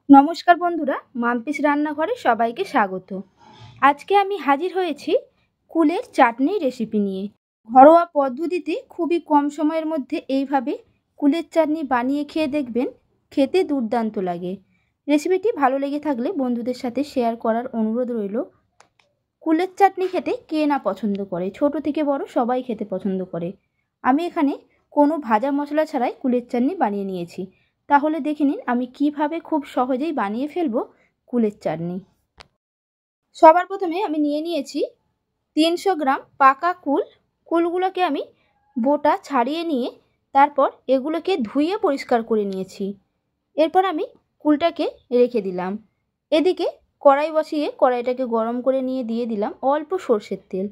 নমস্কার বন্ধুরা, মাম্পিস রান্নাঘরে সবাইকে স্বাগত। আজকে আমি হাজির হয়েছি কুলের চাটনি রেসিপি নিয়ে। ঘরোয়া পদ্ধতিতে খুবই কম সময়ের মধ্যে এইভাবে কুলের চাটনি বানিয়ে খেয়ে দেখবেন, খেতে দুর্দান্ত লাগে। রেসিপিটি ভালো লেগে থাকলে বন্ধুদের সাথে শেয়ার করার অনুরোধ রইল। কুলের চাটনি খেতে কে না পছন্দ করে, ছোট থেকে বড় সবাই খেতে পছন্দ করে। আমি এখানে কোনো ভাজা মশলা ছাড়াই কুলের চাটনি বানিয়ে নিয়েছি। তাহলে দেখে নিন আমি কিভাবে খুব সহজেই বানিয়ে ফেলবো কুলের চাটনি। সবার প্রথমে আমি নিয়ে নিয়েছি 300 গ্রাম পাকা কুল। কুলগুলোকে আমি বোটা ছাড়িয়ে নিয়ে তারপর এগুলোকে ধুয়ে পরিষ্কার করে নিয়েছি। এরপর আমি কুলটাকে রেখে দিলাম। এদিকে কড়াই বসিয়ে কড়াইটাকে গরম করে নিয়ে দিয়ে দিলাম অল্প সর্ষের তেল।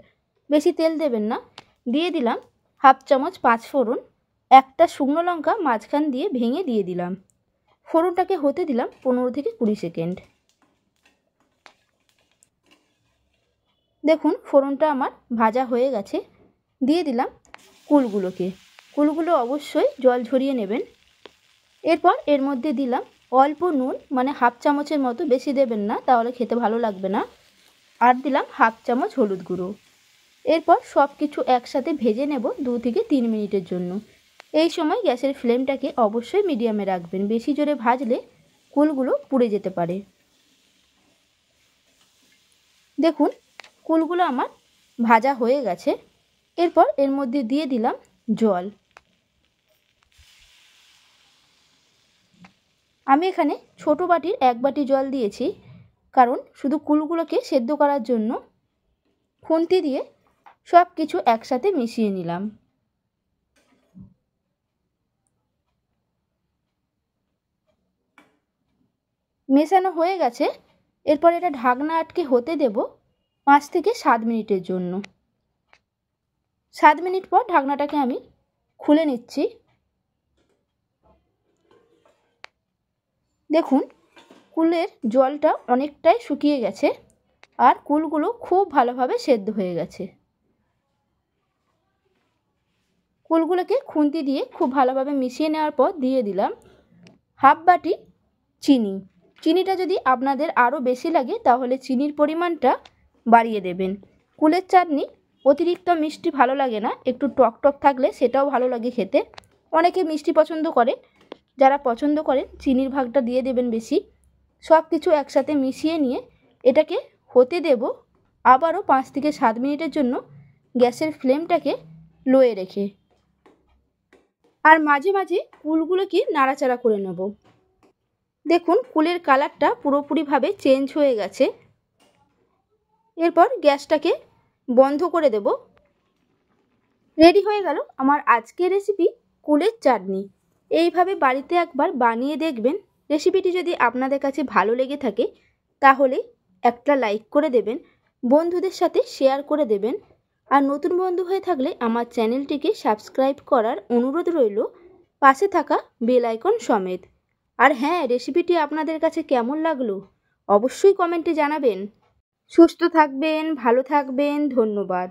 বেশি তেল দেবেন না। দিয়ে দিলাম হাফ চামচ 5 ফোড়ন, একটা শুকনো লঙ্কা মাঝখান দিয়ে ভেঙে দিয়ে দিলাম। ফোড়নটাকে হতে দিলাম 15 থেকে 20 সেকেন্ড। দেখুন ফোড়নটা আমার ভাজা হয়ে গেছে। দিয়ে দিলাম কুলগুলো অবশ্যই জল ঝরিয়ে নেবেন। এরপর এর মধ্যে দিলাম অল্প নুন, মানে হাফ চামচের মতো, বেশি দেবেন না তাহলে খেতে ভালো লাগবে না। আর দিলাম হাফ চামচ হলুদ গুঁড়ো। এরপর সব কিছু একসাথে ভেজে নেব 2 থেকে 3 মিনিটের জন্য। এই সময় গ্যাসের ফ্লেমটাকে অবশ্যই মিডিয়ামে রাখবেন, বেশি জোরে ভাজলে কুলগুলো পুড়ে যেতে পারে। দেখুন কুলগুলো আমার ভাজা হয়ে গেছে। এরপর এর মধ্যে দিয়ে দিলাম জল। আমি এখানে ছোট বাটির 1 বাটি জল দিয়েছি, কারণ শুধু কুলগুলোকে সেদ্ধ করার জন্য। খুন্তি দিয়ে সব কিছু একসাথে মিশিয়ে নিলাম। মেশানো হয়ে গেছে। এরপর এটা ঢাকনা আটকে হতে দেব 5 থেকে 7 মিনিটের জন্য। 7 মিনিট পর ঢাকনাটাকে আমি খুলে নিচ্ছি। দেখুন কুলের জলটা অনেকটাই শুকিয়ে গেছে আর কুলগুলো খুব ভালোভাবে সেদ্ধ হয়ে গেছে। কুলগুলোকে খুন্তি দিয়ে খুব ভালোভাবে মিশিয়ে নেওয়ার পর দিয়ে দিলাম হাফ বাটি চিনি। চিনিটা যদি আপনাদের আরও বেশি লাগে তাহলে চিনির পরিমাণটা বাড়িয়ে দেবেন। কুলের চাটনি অতিরিক্ত মিষ্টি ভালো লাগে না, একটু টক টক থাকলে সেটাও ভালো লাগে খেতে। অনেকে মিষ্টি পছন্দ করে, যারা পছন্দ করেন চিনির ভাগটা দিয়ে দেবেন বেশি। সব কিছু একসাথে মিশিয়ে নিয়ে এটাকে হতে দেব আবারও 5 থেকে 7 মিনিটের জন্য, গ্যাসের ফ্লেমটাকে লোয়ে রেখে। আর মাঝে মাঝে কুলগুলোকে নাড়াচাড়া করে নেব। দেখুন কুলের কালারটা পুরোপুরিভাবে চেঞ্জ হয়ে গেছে। এরপর গ্যাসটাকে বন্ধ করে দেব। রেডি হয়ে গেল আমার আজকের রেসিপি কুলের চাটনি। এইভাবে বাড়িতে একবার বানিয়ে দেখবেন। রেসিপিটি যদি আপনাদের কাছে ভালো লেগে থাকে তাহলে একটা লাইক করে দেবেন, বন্ধুদের সাথে শেয়ার করে দেবেন। আর নতুন বন্ধু হয়ে থাকলে আমার চ্যানেলটিকে সাবস্ক্রাইব করার অনুরোধ রইল, পাশে থাকা বেল আইকন সমেত। আর হ্যাঁ, রেসিপিটি আপনাদের কাছে কেমন লাগলো অবশ্যই কমেন্টে জানাবেন। সুস্থ থাকবেন, ভালো থাকবেন, ধন্যবাদ।